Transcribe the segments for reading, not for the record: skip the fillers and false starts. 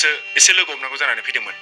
दासो एसे लोगो हमनांगौ जानानै फैदोंमोन।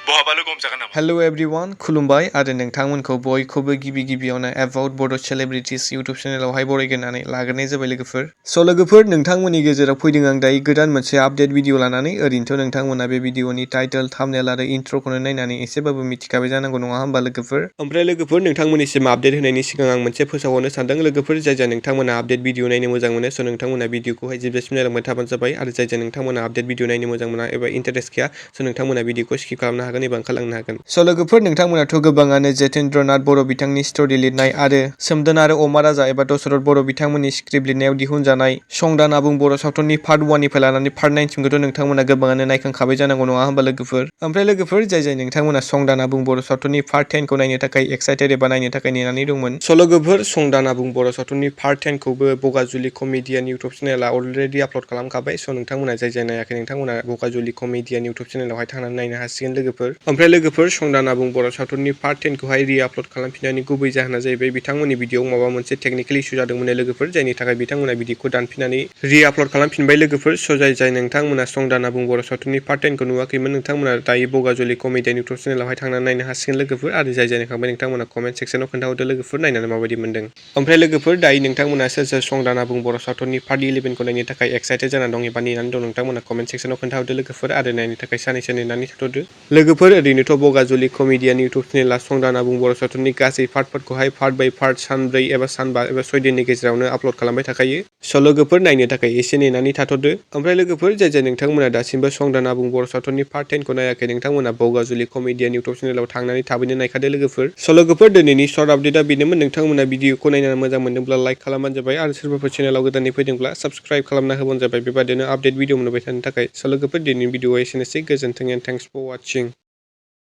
बहाबा लोगो हमजागोन नामा? हेलो एवरीवन, खुलुमबाय आरो नोंथांमोनखौ बयखौबो गिबियावनो एबाउट बड' सेलिब्रिटिज इउट्युब चेनेलावहाय बरायग्रोनानै लाग्रोनाय जाबाय लोगोफोर। लोगोफोर, नोंथांमोननि गेजेराव फैदों आं दायो गोदान मोनसे आपडेट भिडिअ लानानै। ओरैनोथ' नोंथांमोना बे भिडिअनि टाइटेल, थाम्बनेल आरो इन्ट्र'खौनो नायनानै एसेबाबो मिथिखाबाय जानांगौ, नङा होमबा लोगोफोर? ओमफ्राय लोगोफोर, नोंथांमोननिसिम आपडेट होनायनि सिगां आं मोनसे फोसावहरनो सानदों लोगोफोर। जाय नोंथांमोना आपडेट भिडिअ नायनो मोजां मोनो, नोंथांमोना भिडिअखौहाय जोबजासिम नायलांबाय थाबानो जाबाय। आरो जाय नोंथांमोना आपडेट भिडिअ नायनो मोजां मोना एबा इन्टारेस्ट गैया, नोंथांमोना भिडिअखौ स्किप खालामनो हागोन एबा ओंखारलांनो हागोन। लोगोफोर, नोंथांमोनाथ' गोबाङानो जितेन्द्रनाथ बर' बिथांनि स्ट'रि लिरनाय आरो सोमदोन आरो अमा राजा एबा दशरथ बर' बिथांमोननि स्क्रिप्ट लिरनायाव दिहुनजानाय संदान आबुं बर' सावथुननि पार्ट 1 निफ्राय लानानै पार्ट 9 सिमखौथ' नोंथांमोना गोबाङानो नायखांखाबाय जानांगौ, नङा होमबा लोगोफोर? ओमफ्राय लोगोफोर, जाय नोंथांमोना संदान आबुं बर' सावथुननि पार्ट 10 खौ नायनो थाखाय एक्साइटेड एबा नायनो थाखाय नेनानै दंमोन। लोगोफोर, संदान आबुं बर' सावथुननि पार्ट 10 खौबो बगाजुलि कमेडियान इउट्युब चेनेला अलरेडि आपल'ड खालामखाबाय। नोंथांमोना जाय नायाखै, नोंथांमोना बगाजुलि कमेडियान इउट्युब चेनेलावहाय थांनानै नायनो हासिगोन लोगोफोर। ओमफ्राय लोगोफोर, संदान आबुं बर' सावथुननि पार्ट 10 खौहाय रि-आपल'ड खालामफिननायनि गुबै जाहोना जाहैबाय बिथांमोननि भिडिअ'आव माबा मोनसे टेकनिकेल इसु जादोंमोन लोगोफोर, जायनि थाखाय बिथांमोना भिडिअ'खौ दानफिननानै रि-आपल'ड खालामफिनबाय लोगोफोर। जाय नोंथांमोना संदान आबुं बर' सावथुननि पार्ट 10 खौ नुवाखैमोन, नोंथांमोना दायो बगाजुलि कमेडियान इउट्युब चेनेलावहाय थांनानै नायनो हासिगोन लोगोफोर। आरो जाय नायखांबाय, नोंथांमोना कमेन्ट सेक्सनाव खोन्थाहरदो लोगोफोर, नायनानै माबायदि मोनदों। ओमफ्राय लोगोफोर, दायो नोंथांमोना सोर संदान आबुं बर' सावथुननि पार्ट 11 खौ नायनो थाखाय एक्साइटेड जानानै दं एबा नेनानै दं, नोंथांमोना कमेन्ट सेक्सनाव खोन्थाहरदो लोगोफोर। आरो नायनो थाखाय सानैसो नेनानै थाथ'दो लोगोफोर। ओरैनोथ' बगाजुलि कमेडियान इउट्युब चेनेला संदान आबुं बर' सावथुननि गासै पार्टफोरखौहाय पार्ट बाय पार्ट सानब्रै एबा सानबा एबा 6 दिननि गेजेरावनो आपल'ड खालामबाय थाखायो। लोगोफोर, नायनो थाखाय एसे नेनानै थाथ'दो। ओमफ्राय लोगोफोर, जाय नोंथांमोना दासिमबो संदान आबुं बर' सावथुननि पार्ट 10 खौ नायाखै, नोंथांमोना बगाजुलि कमेडियान इउट्युब चेनेलाव थांनानै थाबैनो नायखादो लोगोफोर। लोगोफोर, दिनैनि सर्ट आपडेटआ बेनोमोन। नोंथांमोना भिडिअ'खौ नायनानै मोजां मोनदोंब्ला लाइक खालामबानो जाबाय आरो सोरबाफोर चेनेलाव गोदानै फैदोंब्ला साबस्क्राइब खालामना होबानो जाबाय। बेबादिनो आपडेट भिडिअ मोनबाय थानो थाखाय। लोगोफोर, दिनैनि भिडिअ'आ एसेनोसै। गोजोन्थों एन्ड थेंक्स फर वाचिं।